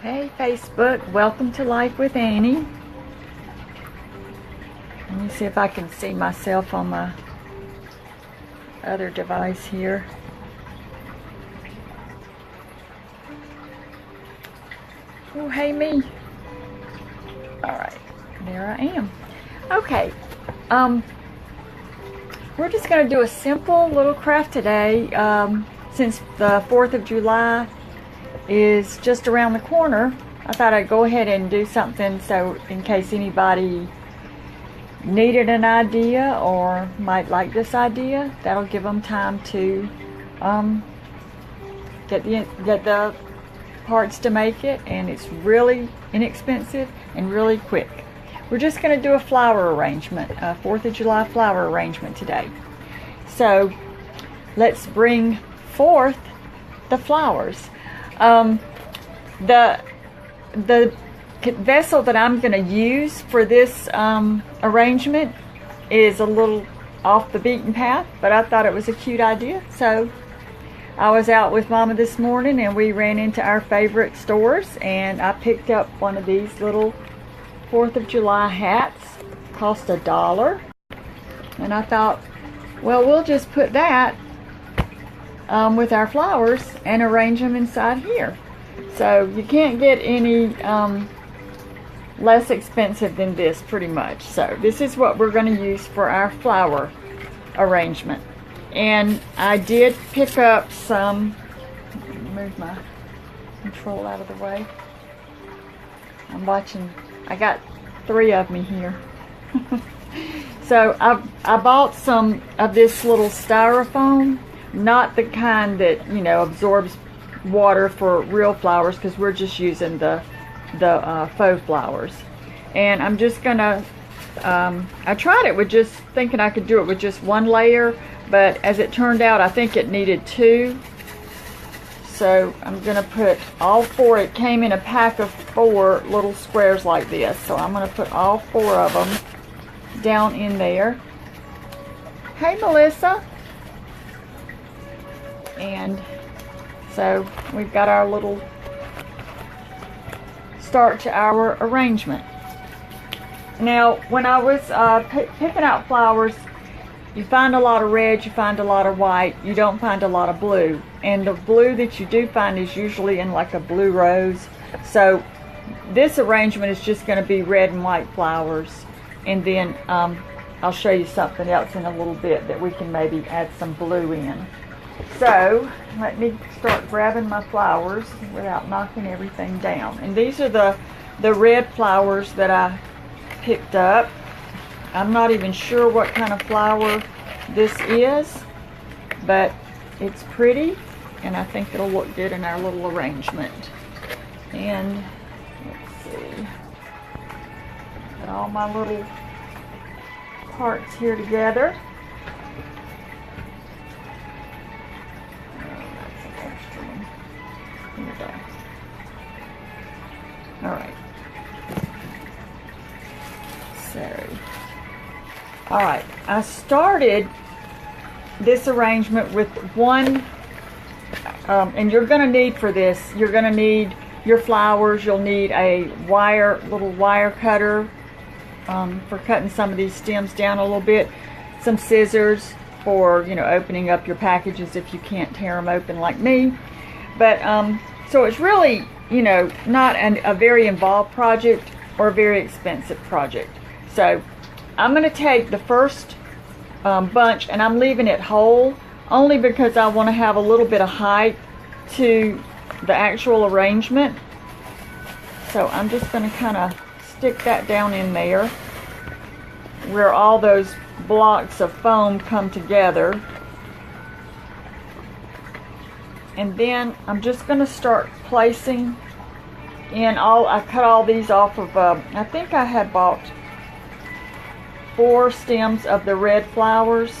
Hey Facebook, welcome to Life with Annie. Let me see if I can see myself on my other device here. Oh, hey me. Alright, there I am. Okay, we're just going to do a simple little craft today. Since the 4th of July is just around the corner, I thought I'd go ahead and do something so in case anybody needed an idea or might like this idea, that'll give them time to get the parts to make it, and it's really inexpensive and really quick. We're just going to do a flower arrangement, a 4th of July flower arrangement today. So let's bring forth the flowers. The vessel that I'm going to use for this arrangement is a little off the beaten path, but I thought it was a cute idea. So I was out with Mama this morning and we ran into our favorite stores, and I picked up one of these little 4th of July hats. Cost $1, and I thought, well, we'll just put that with our flowers and arrange them inside here. So you can't get any less expensive than this, pretty much. So this is what we're going to use for our flower arrangement. And I did pick up some, move my control out of the way. I'm watching, I got 3 of me here. So I bought some of this little styrofoam, not the kind that, you know, absorbs water for real flowers, because we're just using the faux flowers. And I'm just gonna I tried it with just thinking I could do it with just 1 layer, but as it turned out I think it needed 2. So I'm gonna put all 4. It came in a pack of 4 little squares like this, so I'm gonna put all 4 of them down in there. Hey Melissa. And so we've got our little start to our arrangement. Now, when I was picking out flowers, you find a lot of red, you find a lot of white, you don't find a lot of blue. And the blue that you do find is usually in like a blue rose. So this arrangement is just going to be red and white flowers. And then I'll show you something else in a little bit that we can maybe add some blue in. So let me start grabbing my flowers without knocking everything down. And these are the red flowers that I picked up. I'm not even sure what kind of flower this is, but it's pretty, and I think it'll look good in our little arrangement. And let's see, got all my little parts here together. Alright. So, alright, I started this arrangement with 1, and you're going to need for this, you're going to need your flowers, you'll need a little wire cutter for cutting some of these stems down a little bit, some scissors for, you know, opening up your packages if you can't tear them open like me. But, so it's really, you know, not a very involved project or a very expensive project. So I'm going to take the first bunch, and I'm leaving it whole only because I want to have a little bit of height to the actual arrangement. So I'm just going to kind of stick that down in there where all those blocks of foam come together. And then I'm just going to start placing in I cut all these off of, I think I had bought 4 stems of the red flowers.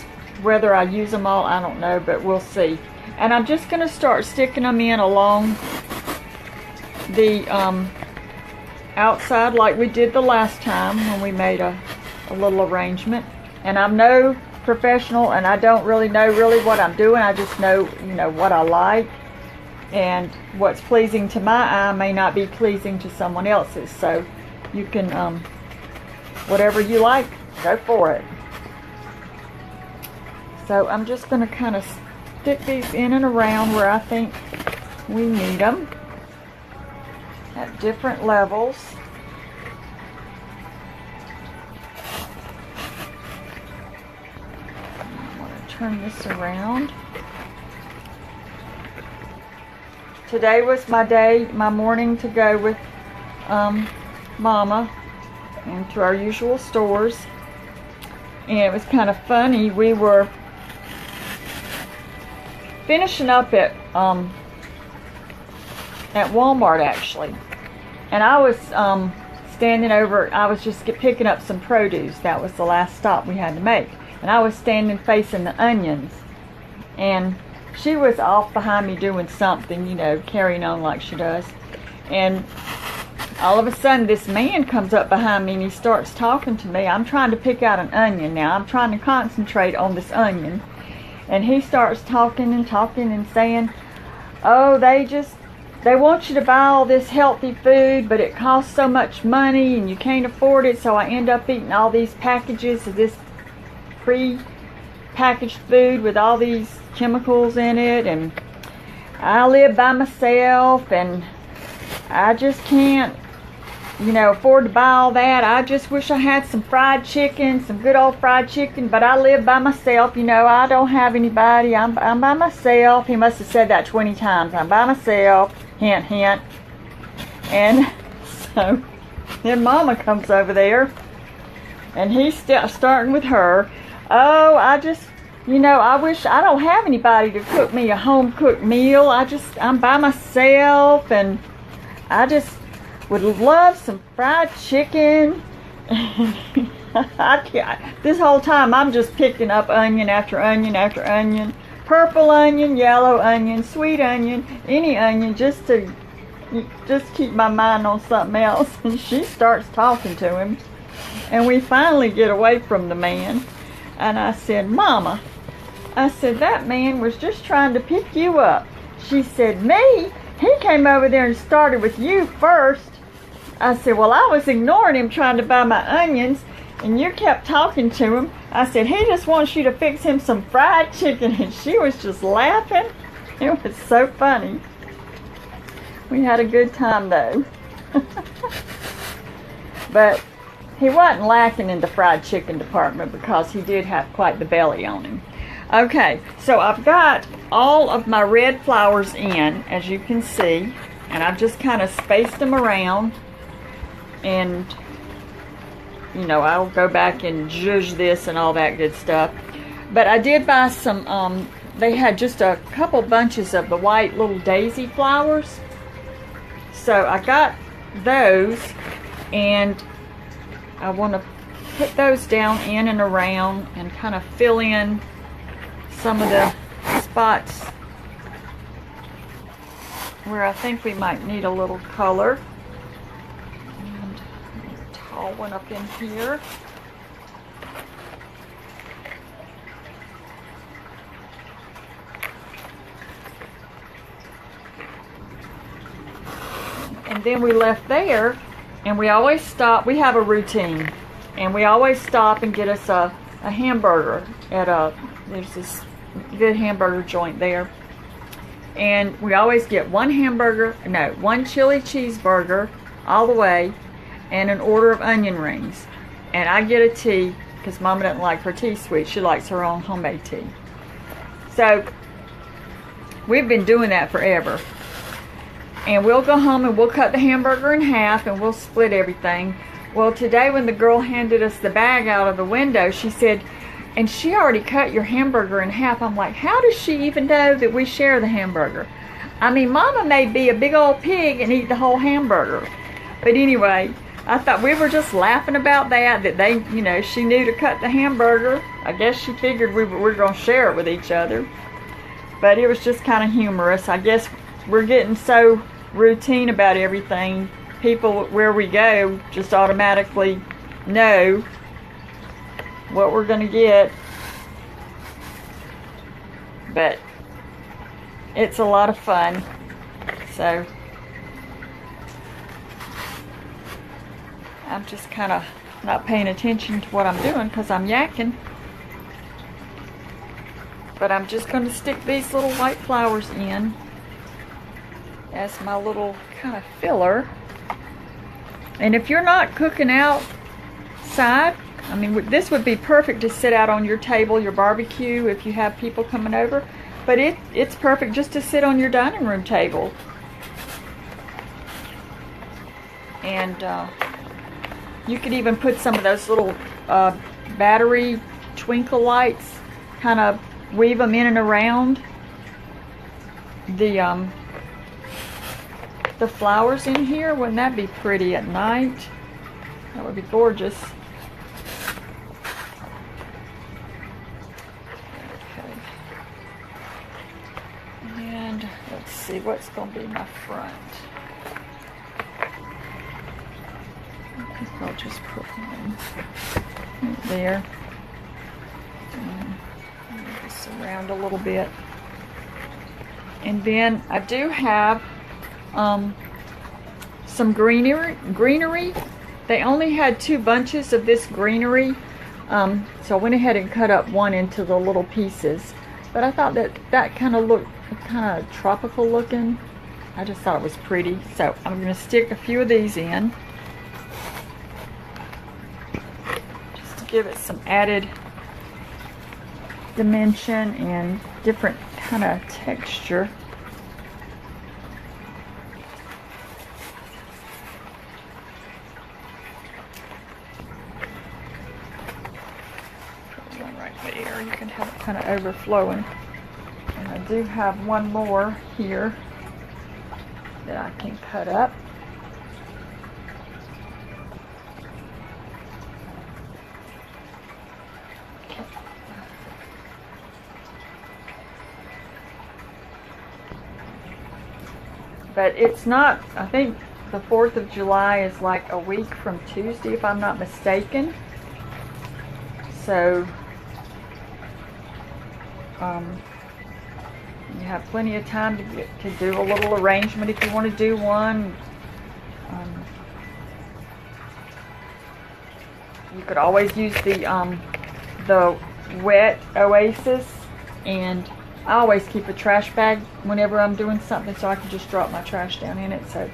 Whether I use them all, I don't know, but we'll see. And I'm just going to start sticking them in along the outside like we did the last time when we made a little arrangement. And I'm no professional, and I don't really know what I'm doing. I just know, you know, what I like. And what's pleasing to my eye may not be pleasing to someone else's. So you can, whatever you like, go for it. So I'm just going to kind of stick these in and around where I think we need them at different levels. I want to turn this around. Today was my morning to go with Mama into our usual stores. And it was kind of funny. We were finishing up at Walmart actually, and I was standing over. I was just picking up some produce. That was the last stop we had to make, and I was standing facing the onions, and she was off behind me doing something, you know, carrying on like she does. And all of a sudden this man comes up behind me and he starts talking to me. I'm trying to pick out an onion now. I'm trying to concentrate on this onion. And he starts talking and saying, oh, they want you to buy all this healthy food, but it costs so much money and you can't afford it, so I end up eating all these packages of this pre-packaged food with all these chemicals in it, and I live by myself and I just can't, you know, afford to buy all that. I just wish I had some fried chicken, some good old fried chicken, but I live by myself, you know, I don't have anybody, I'm by myself. He must have said that 20 times, I'm by myself, hint, hint. And so then Mama comes over there and he's starting with her, oh, you know, I wish I don't have anybody to cook me a home-cooked meal. I'm by myself and I just would love some fried chicken. I can't. This whole time I'm just picking up onion after onion after onion. Purple onion, yellow onion, sweet onion, any onion, just keep my mind on something else. And she starts talking to him. And we finally get away from the man. And I said, Mama, I said, that man was just trying to pick you up. She said, me? He came over there and started with you first. I said, well, I was ignoring him trying to buy my onions, and you kept talking to him. I said, he just wants you to fix him some fried chicken, and she was just laughing. It was so funny. We had a good time, though. But he wasn't lacking in the fried chicken department because he did have quite the belly on him. Okay, so I've got all of my red flowers in, as you can see, and I've just kind of spaced them around. And, you know, I'll go back and zhuzh this and all that good stuff. But I did buy some, they had just a couple bunches of the white little daisy flowers. So I got those, and I want to put those down in and around and kind of fill in some of the spots where I think we might need a little color. And a tall one up in here. And then we left there, and we always stop. We have a routine, and we always stop and get us a hamburger at there's this good hamburger joint there. And we always get one chili cheeseburger all the way, and an order of onion rings. And I get a tea, because Mama doesn't like her tea sweet. She likes her own homemade tea. So we've been doing that forever. And we'll go home and we'll cut the hamburger in half and we'll split everything. Well, today when the girl handed us the bag out of the window, she said, and she already cut your hamburger in half. I'm like, how does she even know that we share the hamburger? I mean, Mama may be a big old pig and eat the whole hamburger. But anyway, I thought we were just laughing about that they, you know, she knew to cut the hamburger. I guess she figured we were going to share it with each other. But it was just kind of humorous. I guess we're getting so routine about everything. People, where we go, just automatically know what we're going to get. But it's a lot of fun. So I'm just kind of not paying attention to what I'm doing because I'm yakking. But I'm just going to stick these little white flowers in as my little kind of filler. And if you're not cooking outside, I mean, this would be perfect to sit out on your table, your barbecue, if you have people coming over. But it's perfect just to sit on your dining room table. And you could even put some of those little battery twinkle lights, kind of weave them in and around the flowers in here. Wouldn't that be pretty at night? That would be gorgeous. Okay. And let's see what's going to be my front. I think I'll just put one right there. Move this around a little bit. And then I do have some greenery. They only had 2 bunches of this greenery, so I went ahead and cut up one into the little pieces. But I thought that kind of looked kind of tropical looking. I just thought it was pretty, so I'm going to stick a few of these in just to give it some added dimension and different kind of texture. There, you can have it kind of overflowing. And I do have one more here that I can cut up. But it's not, I think the 4th of July is like a week from Tuesday, if I'm not mistaken. So you have plenty of time to do a little arrangement if you want to do one. You could always use the wet Oasis, and I always keep a trash bag whenever I'm doing something so I can just drop my trash down in it. So,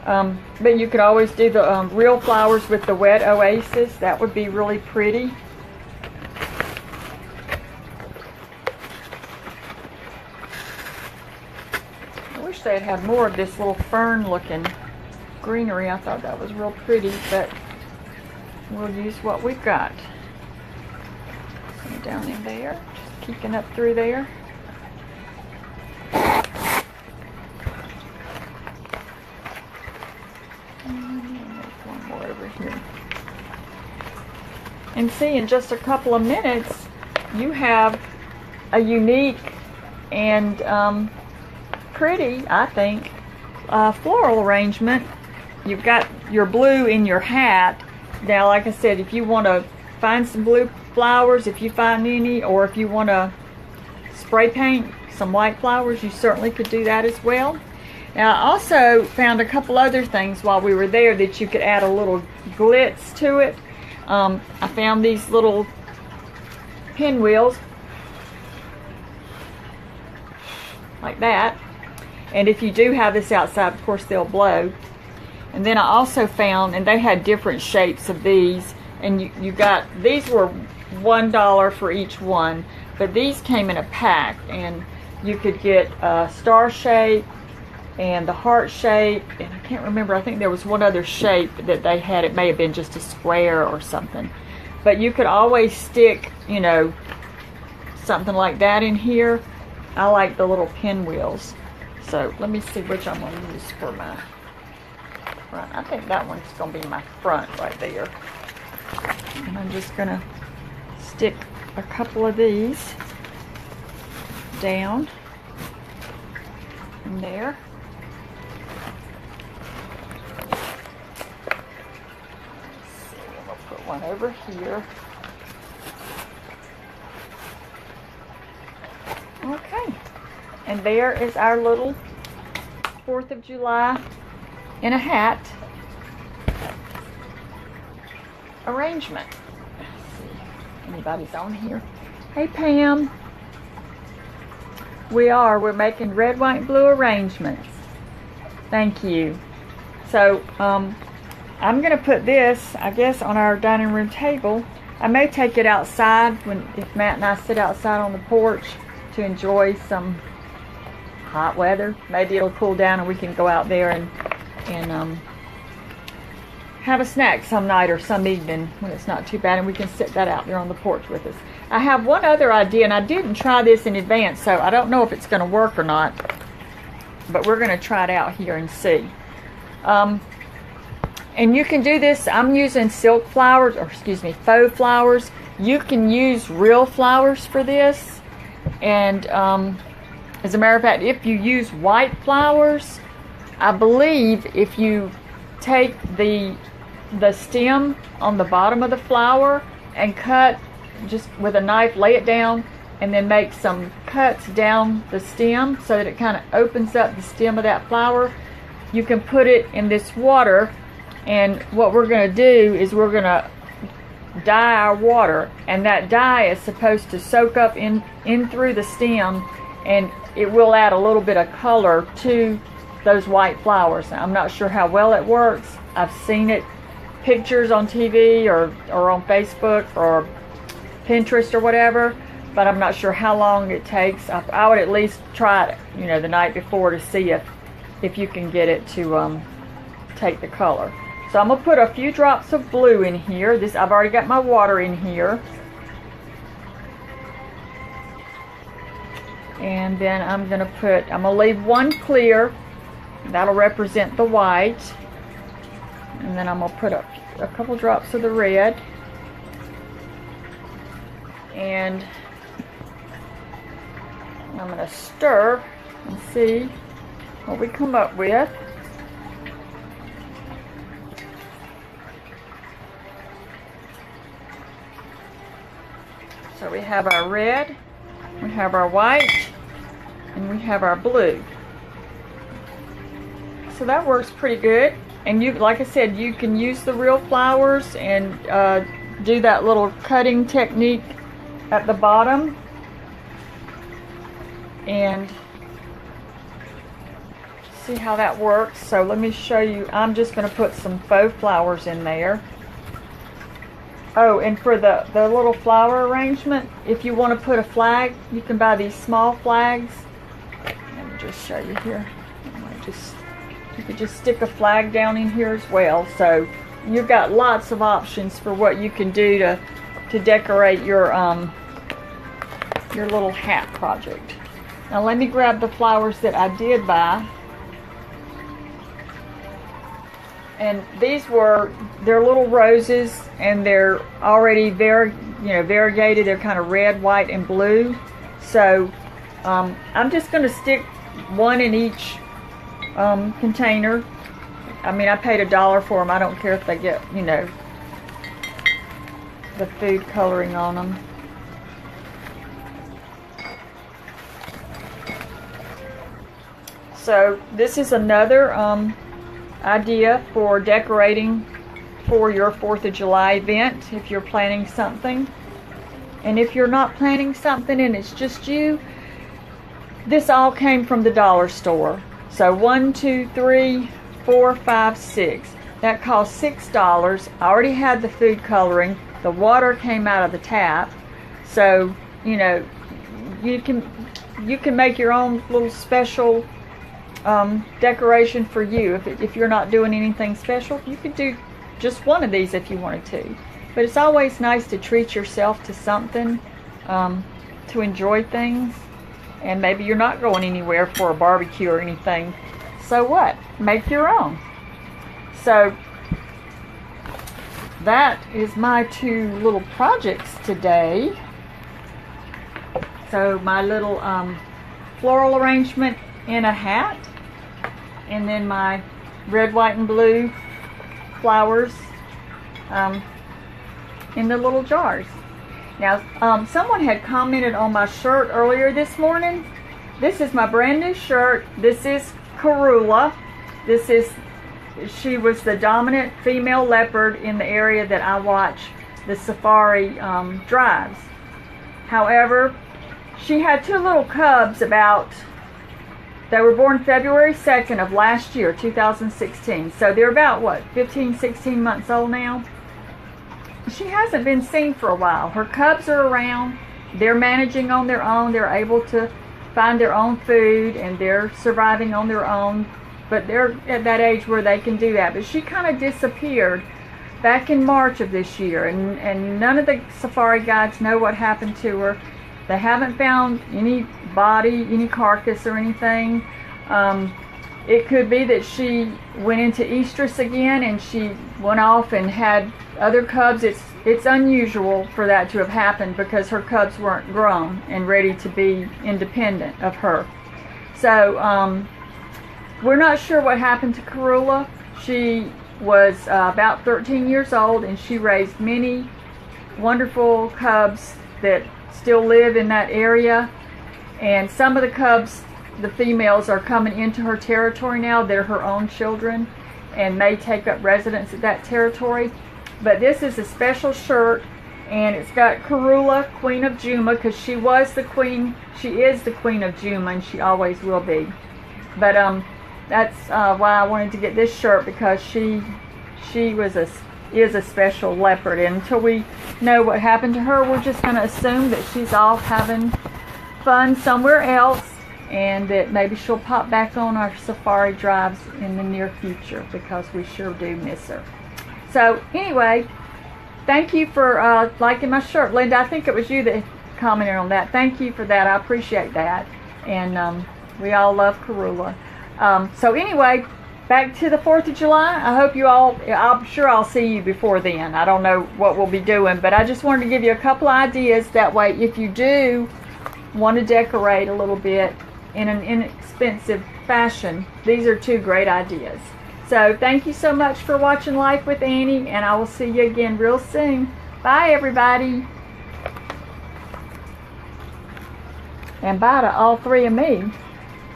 but you could always do the real flowers with the wet Oasis. That would be really pretty. I wish they'd have more of this little fern looking greenery. I thought that was real pretty, but we'll use what we've got. And down in there, just keeping up through there. And one more over here. And see, in just a couple of minutes, you have a unique and pretty, I think, floral arrangement. You've got your blue in your hat. Now, like I said, if you want to find some blue flowers, if you find any, or if you want to spray paint some white flowers, you certainly could do that as well. Now, I also found a couple other things while we were there that you could add a little glitz to it. I found these little pinwheels like that. And if you do have this outside, of course, they'll blow. And then I also found, and they had different shapes of these, and you got, these were $1 for each one, but these came in a pack, and you could get a star shape and the heart shape, and I can't remember, I think there was one other shape that they had. It may have been just a square or something. But you could always stick, you know, something like that in here. I like the little pinwheels. So let me see which I'm going to use for my front. I think that one's going to be my front right there. And I'm just going to stick a couple of these down in there. Let's see, we'll put one over here. Okay. And there is our little 4th of July in a hat arrangement. Let's see if anybody's on here. Hey Pam. We're making red, white, and blue arrangements. Thank you. So I'm gonna put this, I guess, on our dining room table. I may take it outside if Matt and I sit outside on the porch to enjoy some hot weather. Maybe it'll cool down and we can go out there and have a snack some night or some evening when it's not too bad, and we can sit that out there on the porch with us. I have one other idea, and I didn't try this in advance, so I don't know if it's going to work or not, but we're going to try it out here and see. And you can do this. I'm using silk flowers, or excuse me, faux flowers. You can use real flowers for this, and as a matter of fact, if you use white flowers, I believe if you take the stem on the bottom of the flower and cut just with a knife, lay it down, and then make some cuts down the stem so that it kind of opens up the stem of that flower, you can put it in this water. And what we're going to do is we're going to dye our water, and that dye is supposed to soak up in through the stem, and it will add a little bit of color to those white flowers. Now, I'm not sure how well it works. I've seen it, pictures on TV or on Facebook or Pinterest or whatever, but I'm not sure how long it takes. I would at least try it, the night before to see if you can get it to take the color. So I'm gonna put a few drops of blue in here. I've already got my water in here. And then I'm gonna leave one clear. That'll represent the white. And then I'm gonna put up a couple drops of the red. And I'm gonna stir and see what we come up with. So we have our red, we have our white, and we have our blue. So that works pretty good. And like I said, you can use the real flowers and do that little cutting technique at the bottom. And see how that works. So let me show you. I'm just going to put some faux flowers in there. Oh, and for the little flower arrangement, if you want to put a flag, you can buy these small flags. Let me just show you here. You could just stick a flag down in here as well. So you've got lots of options for what you can do to decorate your little hat project. Now let me grab the flowers that I did buy. And they're little roses, and they're already variegated. They're kind of red, white, and blue. So I'm just going to stick one in each container. I mean, I paid $1 for them. I don't care if they get, the food coloring on them. So this is another idea for decorating for your 4th of July event if you're planning something. And if you're not planning something and it's just you, this all came from the dollar store. So 1, 2, 3, 4, 5, 6. That cost $6. I already had the food coloring. The water came out of the tap. So, you can make your own little special decoration for you. If you're not doing anything special, you could do just one of these if you wanted to. But it's always nice to treat yourself to something, to enjoy things. And maybe you're not going anywhere for a barbecue or anything. So what? Make your own. So that is my 2 little projects today. So my little floral arrangement in a hat, and then my red, white, and blue flowers in the little jars. Now, someone had commented on my shirt earlier this morning. This is my brand new shirt. This is Karula. She was the dominant female leopard in the area that I watch the safari drives. However, she had two little cubs they were born February 2nd of last year, 2016. So they're about, what, 15, 16 months old now? She hasn't been seen for a while. Her cubs are around. They're managing on their own. They're able to find their own food, and they're surviving on their own. But they're at that age where they can do that. But she kind of disappeared back in March of this year, and none of the safari guides know what happened to her. They haven't found any body, any carcass or anything. It could be that she went into estrus again and she went off and had other cubs. It's unusual for that to have happened because her cubs weren't grown and ready to be independent of her. So we're not sure what happened to Karula. She was about 13 years old, and she raised many wonderful cubs that still live in that area. And some of the cubs, the females, are coming into her territory now. They're her own children and may take up residence at that territory. But this is a special shirt, and it's got Karula, Queen of Juma, because she is the Queen of Juma, and she always will be. But that's why I wanted to get this shirt, because she is a special leopard. And until we know what happened to her, we're just going to assume that she's off having fun somewhere else, and that maybe she'll pop back on our safari drives in the near future, because we sure do miss her. So anyway, thank you for liking my shirt. Linda, I think it was you that commented on that. Thank you for that. I appreciate that. And we all love Karula. So anyway, back to the 4th of July. I hope you all, I'm sure I'll see you before then. I don't know what we'll be doing, but I just wanted to give you a couple ideas. That way, if you do want to decorate a little bit in an inexpensive fashion, these are two great ideas. So thank you so much for watching Life with Annie, and I will see you again real soon. Bye, everybody. And bye to all three of me.